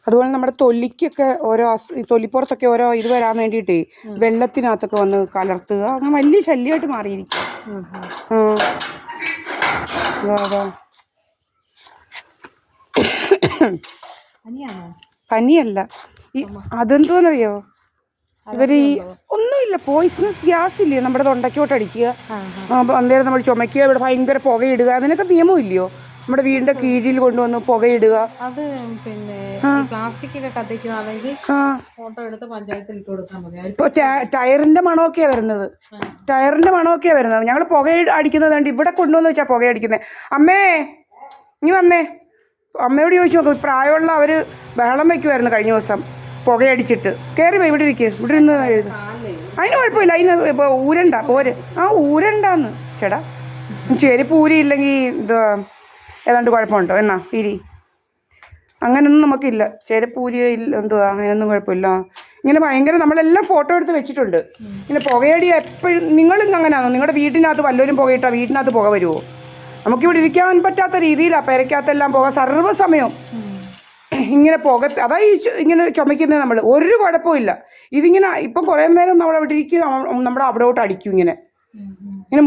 അതുപോലെ നമ്മുടെ തൊലിക്കൊക്കെ ഓരോ തൊലിപ്പുറത്തൊക്കെ ഓരോ ഇത് വരാൻ വേണ്ടിയിട്ടേ വെള്ളത്തിനകത്തൊക്കെ വന്ന് കലർത്തുക. അങ്ങനെ വലിയ ശല്യമായിട്ട് മാറിയിരിക്കും. പനിയല്ല, ഈ അതെന്തോന്നറിയോ, ഇവര് ഒന്നുമില്ല, പോയിസണസ് ഗ്യാസ് ഇല്ലേ നമ്മുടെ തൊണ്ടയ്ക്കോട്ട് അടിക്കുക, അന്നേരം നമ്മൾ ചുമക്കുക, ഇവിടെ ഭയങ്കര പുകയിടുക, അതിനൊക്കെ നിയമം ഇല്ലയോ? നമ്മുടെ വീടിന്റെ കീഴിൽ കൊണ്ടുവന്ന് പുകയിടുക. അത് പിന്നെ പ്ലാസ്റ്റിക്കൊക്കെ കത്തിക്കുകയാണെങ്കിൽ ഫോട്ടോ എടുത്ത് പഞ്ചായത്തിൽ ഇട്ട് കൊടുത്താൽ മതി. ഇപ്പൊ ടയറിന്റെ മണമൊക്കെയാ വരുന്നത്, ഞങ്ങൾ പുക അടിക്കുന്നത് കണ്ട് ഇവിടെ കൊണ്ടുവന്ന് വെച്ചാൽ പുക അടിക്കുന്നത്. അമ്മേ നീ വന്നേ, അമ്മയോട് ചോദിച്ചു നോക്കും. പ്രായമുള്ള അവര് ബഹളം വയ്ക്കുമായിരുന്നു കഴിഞ്ഞ ദിവസം പുകയടിച്ചിട്ട്. കയറി പോയി ഇവിടെ ഇരിക്കുക, ഇവിടെ ഇരുന്ന് എഴുതും. അതിന് കുഴപ്പമില്ല, അതിന് ഇപ്പോൾ ഊരണ്ട പോര്, ഊരണ്ടാന്ന് ചേട്ടാ. ചെരുപ്പ് ഊരിയില്ലെങ്കിൽ ഇത് ഏതാണ്ട് കുഴപ്പമുണ്ടോ എന്നാ ഇരി? അങ്ങനെയൊന്നും നമുക്കില്ല, ചെരുപ്പ് ഊരിയില്ല എന്തുവാ, അങ്ങനെയൊന്നും കുഴപ്പമില്ല. ഇങ്ങനെ ഭയങ്കര നമ്മളെല്ലാം ഫോട്ടോ എടുത്ത് വെച്ചിട്ടുണ്ട്. ഇങ്ങനെ പുകയടി എപ്പോഴും നിങ്ങളും അങ്ങനെയാണോ? നിങ്ങളുടെ വീട്ടിനകത്ത് വല്ലവരും പുകയിട്ടാൽ വീട്ടിനകത്ത് പുക വരുമോ? നമുക്കിവിടെ ഇരിക്കാൻ പറ്റാത്ത രീതിയിലാണ് പെരയ്ക്കകത്തെല്ലാം പുക സർവ്വസമയവും ഇങ്ങനെ പുക. അതാ ഈ ഇങ്ങനെ ചുമയ്ക്കുന്നത് നമ്മൾ, ഒരു കുഴപ്പമില്ല. ഇതിങ്ങനെ ഇപ്പം കുറേ നേരം നമ്മൾ അവിടെ ഇരിക്കുക, നമ്മുടെ അവിടോട്ട് അടിക്കും ഇങ്ങനെ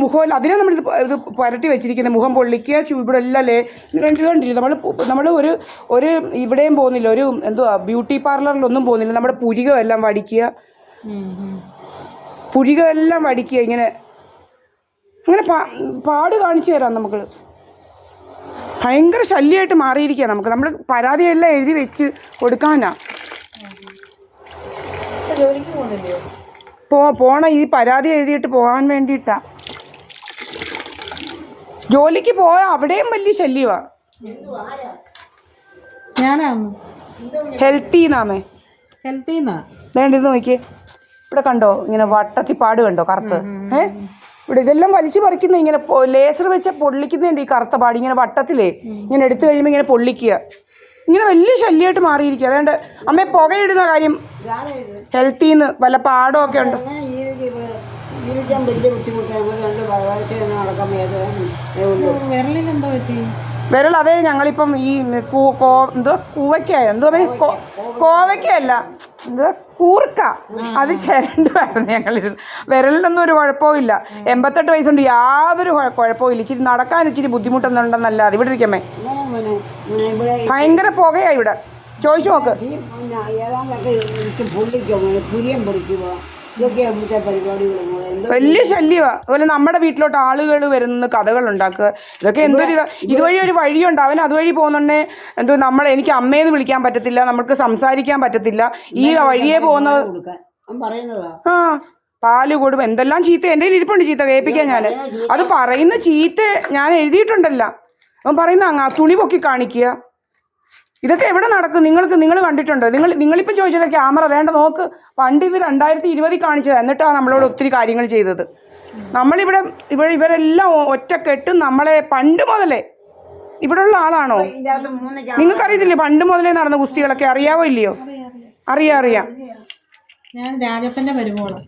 മുഖമല്ല. അതിനെ നമ്മൾ ഇത് പുരട്ടി വെച്ചിരിക്കുന്നത്, മുഖം പൊള്ളിക്കുക, ഇവിടെ എല്ലാം കണ്ടില്ല. നമ്മൾ ഒരു ഇവിടെയും പോകുന്നില്ല, ഒരു എന്തുവാ ബ്യൂട്ടി പാർലറിലൊന്നും പോകുന്നില്ല. നമ്മുടെ പുരികമെല്ലാം വടിക്കുക, ഇങ്ങനെ അങ്ങനെ പാട് കാണിച്ചു തരാം നമുക്ക്. ഭയങ്കര ശല്യമായിട്ട് മാറിയിരിക്കുക നമുക്ക്. നമ്മൾ പരാതിയെല്ലാം എഴുതി വെച്ച് കൊടുക്കാനാ പോണ, ഈ പരാതി എഴുതിയിട്ട് പോകാൻ വേണ്ടിയിട്ടാ. ജോലിക്ക് പോയാൽ അവിടെയും വലിയ ശല്യമാ. ഹെൽത്തിന്നാമേ, വേണ്ട ഇത് നോക്കിയേ, ഇവിടെ കണ്ടോ ഇങ്ങനെ വട്ടത്തി പാട് കണ്ടോ കറുത്ത്? ഇവിടെ ഇതെല്ലാം വലിച്ചു പറിക്കുന്ന, ഇങ്ങനെ ലേസർ വെച്ച പൊള്ളിക്കുന്നതിൻ്റെ ഈ കറുത്ത പാട് ഇങ്ങനെ വട്ടത്തിലേ ഇങ്ങനെ എടുത്തു കഴിയുമ്പോൾ ഇങ്ങനെ പൊള്ളിക്കുക. ഇങ്ങനെ വലിയ ശല്യമായിട്ട് മാറിയിരിക്കുക. അതുകൊണ്ട് അമ്മ പുകയിടുന്ന കാര്യം ഹെൽത്തിന്ന് വല്ല പാടോ ഒക്കെ ഉണ്ട്. വിരൽ അതേ ഞങ്ങളിപ്പം ഈ കോവയ്ക്കല്ല കൂർക്ക, അത് ചിരണ്ടുമായിരുന്നു ഞങ്ങളിരുന്ന്. വിരലിനൊന്നും ഒരു കുഴപ്പവും ഇല്ല. 88 വയസ്സുണ്ട്, യാതൊരു കുഴപ്പവും ഇല്ല. ഇച്ചിരി നടക്കാൻ ഇച്ചിരി ബുദ്ധിമുട്ടൊന്നുണ്ടെന്നല്ല. അത് ഇവിടെ ഇരിക്കമ്മേ, ഭയങ്കര പുകയാ ഇവിടെ. ചോദിച്ചു നോക്ക്. വലിയ ശല്യമാ. അതുപോലെ നമ്മുടെ വീട്ടിലോട്ട് ആളുകൾ വരുന്ന കഥകൾ ഉണ്ടാക്കുക, ഇതൊക്കെ എന്തൊരു ഇതുവഴി ഒരു വഴിയുണ്ട്. അവൻ അതുവഴി പോകുന്നുണ്ടേ എന്തോ എനിക്ക് അമ്മേന്ന് വിളിക്കാൻ പറ്റത്തില്ല, നമുക്ക് സംസാരിക്കാൻ പറ്റത്തില്ല. ഈ വഴിയെ പോകുന്നത് പാല് കൊടുക്കും, എന്തെല്ലാം ചീത്ത എൻ്റെ കയ്യിൽ ഇരിപ്പുണ്ട്, ചീത്ത കേൾപ്പിക്കാൻ. ഞാൻ അത് പറയുന്ന ചീത്ത ഞാൻ എഴുതിയിട്ടുണ്ടല്ല. അവൻ പറയുന്ന തുണി പൊക്കി കാണിക്കുക. ഇതൊക്കെ എവിടെ നടക്കും? നിങ്ങൾ കണ്ടിട്ടുണ്ടോ? നിങ്ങളിപ്പം ചോദിച്ചാൽ ക്യാമറ വേണ്ട നോക്ക്. പണ്ട് ഇത് 2020 കാണിച്ചത്, എന്നിട്ടാണ് നമ്മളോട് ഒത്തിരി കാര്യങ്ങൾ ചെയ്തത്. ഇവരെല്ലാം ഒറ്റക്കെട്ട് നമ്മളെ പണ്ട് മുതലേ ഇവിടെയുള്ള ആളാണോ? നിങ്ങൾക്കറിയത്തില്ലേ പണ്ട് മുതലേ നടന്ന കുസ്തികളൊക്കെ? അറിയാവോ ഇല്ലയോ? അറിയാം. ഞാൻ രാജപ്പന്റെ പരിപാടി.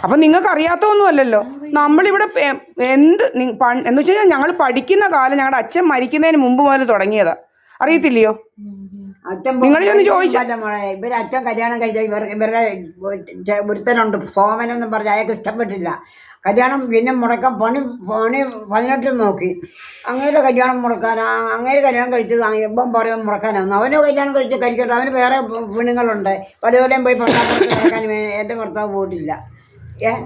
അപ്പൊ നിങ്ങൾക്ക് അറിയാത്തൊന്നും അല്ലല്ലോ. നമ്മളിവിടെ എന്ന് വെച്ച് കഴിഞ്ഞാൽ ഞങ്ങൾ പഠിക്കുന്ന കാലം ഞങ്ങളുടെ അച്ഛൻ മരിക്കുന്നതിന് മുമ്പ് മുതൽ തുടങ്ങിയതാ. അറിയത്തില്ലയോ? നിങ്ങൾ ചോദിച്ചാൽ ഇവര് അച്ഛൻ കല്യാണം കഴിച്ച ഇവരുടെ ഒരുത്തനുണ്ട് സോമൻ എന്നും പറഞ്ഞ, അയാൾക്ക് ഇഷ്ടപ്പെട്ടില്ല കല്യാണം. പിന്നെ മുടക്കാൻ പണി 18 നോക്കി. അങ്ങനെ കല്യാണം മുടക്കാൻ, അങ്ങനെ കല്യാണം കഴിച്ചത് ഇപ്പം പറയുമ്പോൾ മുടക്കാനാണ്. അവന് കല്യാണം കഴിക്കട്ടെ, അവന് വേറെ പെണ്ണുങ്ങളുണ്ട്. പലപോലെയും പോയി നടക്കാൻ എൻ്റെ ഭർത്താവ് പോയിട്ടില്ല.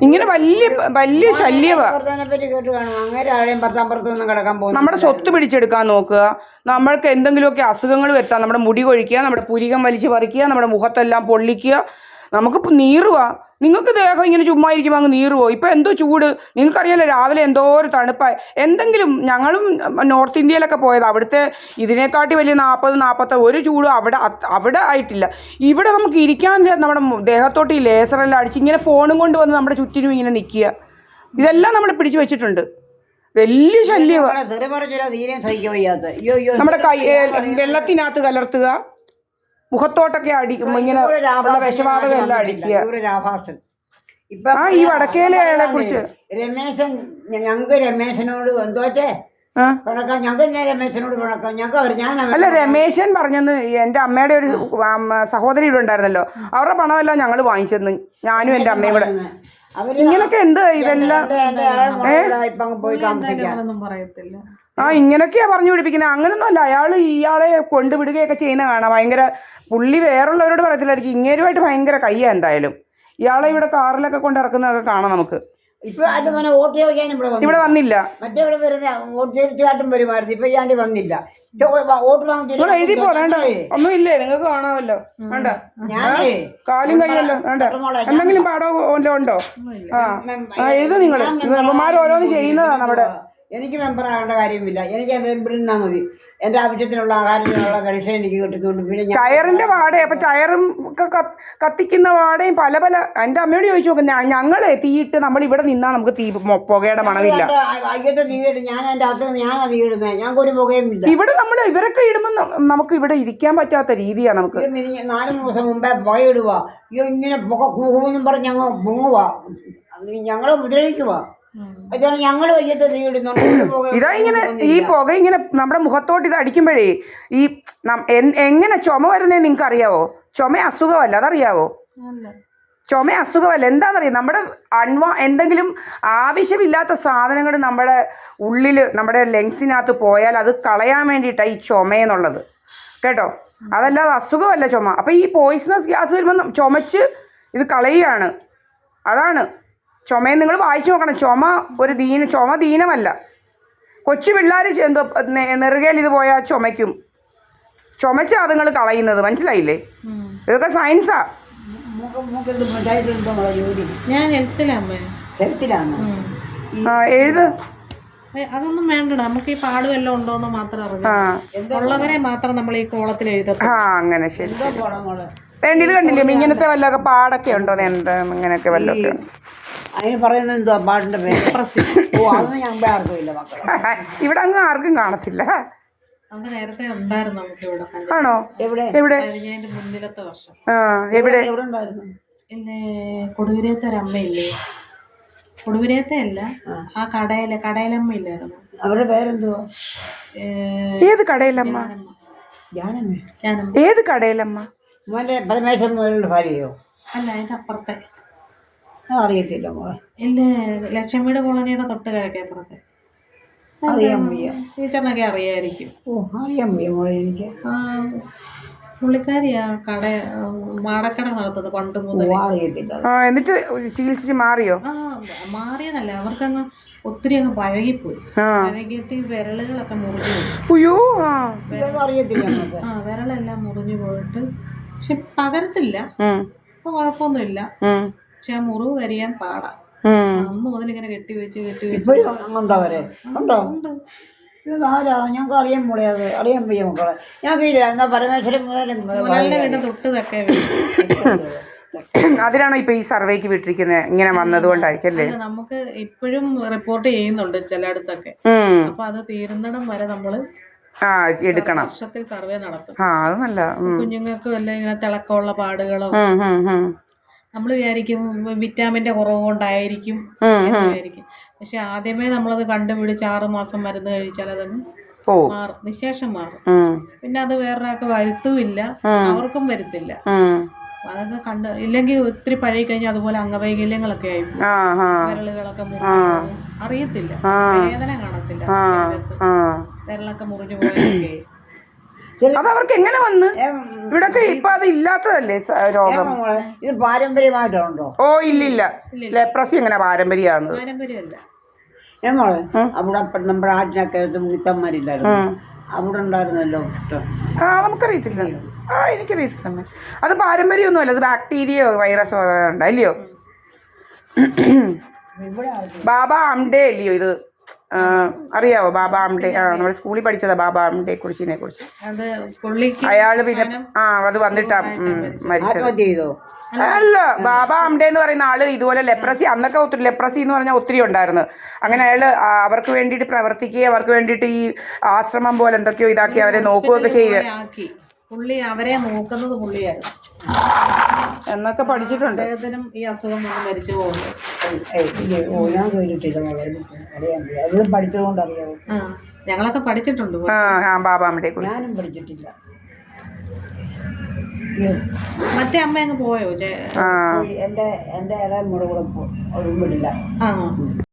ഇങ്ങനെ വലിയ ശല്യവാ. പറ്റി കേട്ട് കാണും. അങ്ങനെ ആരെയും ഭർത്താമ്പുറത്തൊന്നും കിടക്കാൻ പോകും. നമ്മുടെ സ്വത്ത് പിടിച്ചെടുക്കാൻ നോക്കുക, നമ്മൾക്ക് എന്തെങ്കിലുമൊക്കെ അസുഖങ്ങൾ വരുത്താം. നമ്മുടെ മുടി കൊഴിക്കുക, നമ്മുടെ പുരികം വലിച്ചു പറിക്കുക, നമ്മുടെ മുഖത്തെല്ലാം പൊള്ളിക്കുക. നമുക്കിപ്പോൾ നീറുവാ. നിങ്ങൾക്ക് ദേഹം ഇങ്ങനെ ചുമ്മാ ഇരിക്കുമ്പോൾ അങ്ങ് നീറുവോ? ഇപ്പം എന്തോ ചൂട് നിങ്ങൾക്കറിയാലോ, രാവിലെ എന്തോ ഒരു തണുപ്പായി. എന്തെങ്കിലും ഞങ്ങളും നോർത്ത് ഇന്ത്യയിലൊക്കെ പോയത്, അവിടുത്തെ ഇതിനെക്കാട്ടി വലിയ 40-41 ഒരു ചൂട് അവിടെ ആയിട്ടില്ല. ഇവിടെ നമുക്ക് ഇരിക്കാൻ നമ്മുടെ ദേഹത്തോട്ട് ഈ ലേസറെല്ലാം അടിച്ച് ഇങ്ങനെ ഫോണും കൊണ്ട് വന്ന് നമ്മുടെ ചുറ്റിനും ഇങ്ങനെ നിൽക്കുക. ഇതെല്ലാം നമ്മൾ പിടിച്ചു വെച്ചിട്ടുണ്ട്. വലിയ ശല്യമാണ്. നമ്മുടെ വെള്ളത്തിനകത്ത് കലർത്തുക, മുഖത്തോട്ടൊക്കെ അടിക്കും, ഇങ്ങനെ വിഷവാതകം എല്ലാം അടിക്കുക. ഈ വടക്കേലയെ കുറിച്ച് രമേശൻ ഞങ്ങൾക്ക് രമേശനോട് എന്തോച്ചേ ആ പിണക്കാം, ഞങ്ങൾക്ക് തന്നെ രമേശനോട് പിണക്കാം. ഞങ്ങൾക്ക് അവർ ഞാൻ അല്ല രമേശൻ പറഞ്ഞെന്ന് എൻ്റെ അമ്മയുടെ ഒരു സഹോദരി ഇവിടെ ഉണ്ടായിരുന്നല്ലോ, അവരുടെ പണമെല്ലാം ഞങ്ങൾ വാങ്ങിച്ചെന്ന്, ഞാനും എൻ്റെ അമ്മയും കൂടെ. അവര് ഇങ്ങനൊക്കെ എന്ത് ഇതെല്ലാം ഇപ്പൊ പോയി താമസിക്കാം. അങ്ങനൊന്നും പറയത്തില്ല. ആ ഇങ്ങനൊക്കെയാ പറഞ്ഞു പിടിപ്പിക്കുന്നത്. അങ്ങനൊന്നും അല്ല, ഇയാളെ കൊണ്ടുവിടുകയൊക്കെ ചെയ്യുന്ന കാണാം. ഭയങ്കര പുള്ളി വേറുള്ളവരോട് പറയത്തില്ലായിരിക്കും, ഇങ്ങേരുമായിട്ട് ഭയങ്കര കയ്യാ. എന്തായാലും ഇയാളെ ഇവിടെ കാറിലൊക്കെ കൊണ്ട് ഇറക്കുന്നതൊക്കെ കാണാം നമുക്ക്. ഇപ്പൊ അത് മോനെ വോട്ട് ചോദിക്കാനും ഇവിടെ വന്നില്ല. മറ്റേ ഇവിടെ വരുന്ന വോട്ട് ചോദിച്ചാട്ടും വരുമായിരുന്നു. ഇപ്പൊ ഇയാണ്ടി വന്നില്ല. വോട്ട് നിങ്ങൾ എഴുതി പോകണ്ട, ഒന്നും ഇല്ലേ നിങ്ങൾക്ക് കാണാമല്ലോ. വേണ്ട കാലും കൈയല്ലോ വേണ്ട. എന്തെങ്കിലും പാടോ ഉണ്ടോ? ആ എഴുത നിങ്ങള് മെമ്പർമാർ ഓരോന്ന് ചെയ്യുന്നതാണ് അവിടെ. എനിക്ക് മെമ്പറാകേണ്ട കാര്യമില്ല. എനിക്ക് അത് ഇവിടെ നിന്നാൽ മതി. എൻ്റെ ആവശ്യത്തിനുള്ള ആഹാരത്തിനുള്ള പരീക്ഷ എനിക്ക് കിട്ടുന്നുണ്ട്. പിന്നെ ടയറിന്റെ വാടയും അപ്പൊ ടയറും ഒക്കെ കത്തിക്കുന്ന വാടയും പല പല. എൻ്റെ അമ്മയോട് ചോദിച്ചു നോക്കും, ഞങ്ങളെ തീയിട്ട് നമ്മൾ ഇവിടെ നിന്നാ നമുക്ക് പുകയുടെ മണമില്ല. അയ്യത്തെ തീയിട് ഞാൻ എൻ്റെ അകത്ത് ഞാനാ തീയിടുന്നത്. ഞങ്ങൾക്ക് ഒരു പുകയും ഇല്ല. ഇവിടെ നമ്മൾ ഇവരൊക്കെ ഇടുമ്പോൾ നമുക്ക് ഇവിടെ ഇരിക്കാൻ പറ്റാത്ത രീതിയാണ് നമുക്ക്. 4 ദിവസം മുമ്പേ പുകയിടുക. ഇങ്ങനെ പുക കൂന്നും പറഞ്ഞ് ഞങ്ങൾ പൊങ്ങുക. ഞങ്ങൾ മുദ്രയിക്കുക. അതാണ് ഞങ്ങൾ വയ്യത്തെ തീയിടുന്നുണ്ട്. ഇതാ ഇങ്ങനെ ഈ പുക ഇങ്ങനെ നമ്മുടെ മുഖത്തോട്ട് ഇത് അടിക്കുമ്പോഴേ ഈ എങ്ങനെ ചുമ വരുന്നതെന്ന് നിങ്ങൾക്ക് അറിയാവോ? ചുമ അസുഖമല്ല, അതറിയാവോ? ചുമ അസുഖമല്ല. എന്താണെന്നറിയാം, നമ്മുടെ എന്തെങ്കിലും ആവശ്യമില്ലാത്ത സാധനങ്ങൾ നമ്മുടെ ഉള്ളിൽ നമ്മുടെ ലങ്സിനകത്ത് പോയാൽ അത് കളയാൻ വേണ്ടിയിട്ടാണ് ഈ ചുമയെന്നുള്ളത് കേട്ടോ. അതല്ലാതെ അസുഖമല്ല ചുമ. അപ്പോൾ ഈ പോയിസണസ് ഗ്യാസ് വരുമ്പോൾ ചുമച്ച് ഇത് കളയുകയാണ്. അതാണ് ചുമയും. നിങ്ങൾ വായിച്ചു നോക്കണം. ചുമ ദീനമല്ല. കൊച്ചു പിള്ളേർ എന്തോ നെറുകയിൽ ഇത് പോയാൽ ചുമയ്ക്കും. ചുമച്ച് അതുങ്ങൾ കളയുന്നത് മനസ്സിലായില്ലേ? ഇതൊക്കെ സയൻസാ. ഞാൻ ഹെൽത്തിലാണ്. എഴുത്. അതൊന്നും വേണ്ട, നമുക്ക് ഈ പാട് വല്ലതും ഉണ്ടോന്ന് മാത്രം അറിയാം. ഉള്ളവരെ മാത്രം നമ്മൾ ഈ കോളത്തിൽ എഴുതണം. അങ്ങനെ ശരി. ഇത് കണ്ടില്ലേ ഇങ്ങനത്തെ വല്ലതൊക്കെ പാടൊക്കെ ഉണ്ടോ? എന്താ ഇങ്ങനെയൊക്കെ വല്ലതൊക്കെ അതിന് പറയുന്നത് എന്തുവാ പാട്ടിന്റെ പേര്? അതൊന്നും ഞങ്ങൾ ആർക്കും ഇല്ല മക്കളെ. ഇവിടെ അങ്ങ് ആർക്കും കാണത്തില്ല. അത് നേരത്തെ ഉണ്ടായിരുന്നു നമുക്ക് ഇവിടെ. ആണോ? എവിടെ? മുന്നിലത്തെ വർഷം. എവിടെ ഉണ്ടായിരുന്നു? പിന്നെ കൊടുവിരത്തെ ഒരു അമ്മയില്ലേ? കൊടുവിരത്തെ അല്ല, ആ കടയിലമ്മ ഇല്ലായിരുന്നു? അവരുടെ പേരെന്തുവാ? ഏത് കടയിലമ്മ? ഏത് കടയിലമ്മ? മോന്റെ പരമേശ്വരൻ മുതലുള്ള ഭാര്യയോ? അല്ല, അതിന്റെ അപ്പുറത്തെ. അറിയത്തില്ല മോളെ. ഇല്ല, ലക്ഷ്മിയുടെ കോളനിയുടെ തൊട്ട് കിഴക്കേപ്പുറത്തെ. അറിയാൻ വയ്യ. ടീച്ചറിനൊക്കെ അറിയായിരിക്കും. അറിയാൻ വയ്യ മോളെ എനിക്ക്. പുള്ളിക്കാരിയാ മാടക്കട നടത്തുന്നത് പണ്ട് മുതൽ. അറിയത്തില്ല. എന്നിട്ട് ചികിത്സിച്ച് മാറിയോ? മാറിയതല്ല, അവർക്കങ്ങ് ഒത്തിരി അങ്ങ് പഴകിപ്പോയി. പഴകിയിട്ട് വിരലുകളൊക്കെ മുറിഞ്ഞു പോയി. അറിയത്തില്ല. വിരലെല്ലാം മുറിഞ്ഞു പോയിട്ട്. പക്ഷെ പകരത്തില്ല, ഇപ്പൊ കുഴപ്പമൊന്നുമില്ല. പക്ഷെ ആ മുറിവ് കരിയാൻ പാടാ. അന്ന് മുതൽ ഇങ്ങനെ കെട്ടിവെച്ച് ഉണ്ട്. ഇതാരാ? ഞങ്ങൾക്ക് അറിയാൻ മോളെ. അത് അറിയാൻ വയ്യ മക്കളെ. ഞങ്ങൾക്ക് ഇല്ല. എന്നാ പരമേശ്വരൻ മുതലും തൊട്ടതൊക്കെ. അതിനാണോ ഇപ്പൊ ഈ സർവേക്ക് വിട്ടിരിക്കുന്നത്? ഇങ്ങനെ വന്നതുകൊണ്ടായിരിക്കും അല്ലേ? നമുക്ക് ഇപ്പോഴും റിപ്പോർട്ട് ചെയ്യുന്നുണ്ട് ചിലയിടത്തൊക്കെ. അപ്പൊ അത് തീരുന്നിടം വരെ നമ്മള് എടുക്കണം. വർഷത്തിൽ സർവേ നടത്തും. അത് നല്ല. കുഞ്ഞുങ്ങൾക്ക് വല്ല ഇങ്ങനെ തിളക്കമുള്ള പാടുകളോ നമ്മൾ വിചാരിക്കും വിറ്റാമിന്റെ കുറവ് കൊണ്ടായിരിക്കും എന്ന് വിചാരിക്കും. പക്ഷെ ആദ്യമേ നമ്മളത് കണ്ടുപിടിച്ച് 6 മാസം മരുന്ന് കഴിച്ചാൽ അതങ്ങ് മാറും, നിശേഷം മാറും. പിന്നെ അത് വേറൊരാൾക്ക് വരുത്തുമില്ല, അവർക്കും വരുത്തില്ല. അതൊക്കെ ഇല്ലെങ്കിൽ ഒത്തിരി പഴകി കഴിഞ്ഞാൽ അതുപോലെ അംഗവൈകല്യങ്ങളൊക്കെ ആയിരിക്കും. വിരലുകളൊക്കെ മുറിഞ്ഞു അറിയത്തില്ല, വേദന കാണത്തില്ല, വിരലൊക്കെ മുറിഞ്ഞു പോയൊക്കെ. അതവർക്ക് എങ്ങനെ വന്ന്? ഇവിടൊക്കെ ഇപ്പൊ അത് ഇല്ലാത്തതല്ലേ രോഗം? ഇത് പാരമ്പര്യമായിട്ടുണ്ടോ? ഇല്ലില്ല. ലെപ്രസി എങ്ങനെ പാരമ്പര്യമാകുന്നത്? പാരമ്പര്യമല്ല മോളെ. അവിടെ നമ്മുടെ ആറ്റിനൊക്കെ മുത്തന്മാരില്ലായിരുന്നു, അവിടെ ഉണ്ടായിരുന്നല്ലോ ഇഷ്ടം. നമുക്കറിയത്തില്ല. എനിക്കറിയത്തില്ല. അത് പാരമ്പര്യമൊന്നുമല്ല, അത് ബാക്ടീരിയയോ വൈറസോ ഉണ്ടല്ലയോ? ബാബ ആംഡെ അല്ലയോ ഇത്? അറിയാവോ ബാബ ആംഡെ? നമ്മൾ സ്കൂളിൽ പഠിച്ചതാ ബാബ ആംഡെ കുറിച്ചിനെ കുറിച്ച്. അയാള് പിന്നെ അത് വന്നിട്ടാ മരിച്ചത്. അല്ല, ബാബ ആംഡെ എന്ന് പറയുന്ന ആള് ഇതുപോലെ ലെപ്രസി, അന്നൊക്കെ ഒത്തിരി ലെപ്രസി എന്ന് പറഞ്ഞാൽ ഒത്തിരി ഉണ്ടായിരുന്നു. അങ്ങനെ അയാള് അവർക്ക് വേണ്ടിയിട്ട് പ്രവർത്തിക്കുകയും അവർക്ക് വേണ്ടിയിട്ട് ഈ ആശ്രമം പോലെ എന്തൊക്കെയോ ഇതാക്കി അവരെ നോക്കുകയൊക്കെ ചെയ്യുക. പുള്ളി അവരെ നോക്കുന്നത് പുള്ളിയായിരുന്നു. എന്നൊക്കെ പഠിച്ചിട്ടുണ്ട്. അദ്ദേഹത്തിനും ഈ അസുഖം വന്ന് മരിച്ചു പോകുന്നു. ഞാൻ കേട്ടിട്ടില്ല എല്ലാം പഠിച്ചതുകൊണ്ട് അറിയാവോ. ഞങ്ങളൊക്കെ പഠിച്ചിട്ടുണ്ട്. ബാബാമ്മയെ കുറിച്ച് ഞാനും പഠിച്ചിട്ടില്ല. മറ്റേ അമ്മ അങ്ങ് പോയോ? എൻ്റെ ഇളയ മുറ കൂടെ വിടില്ല. ആണോ?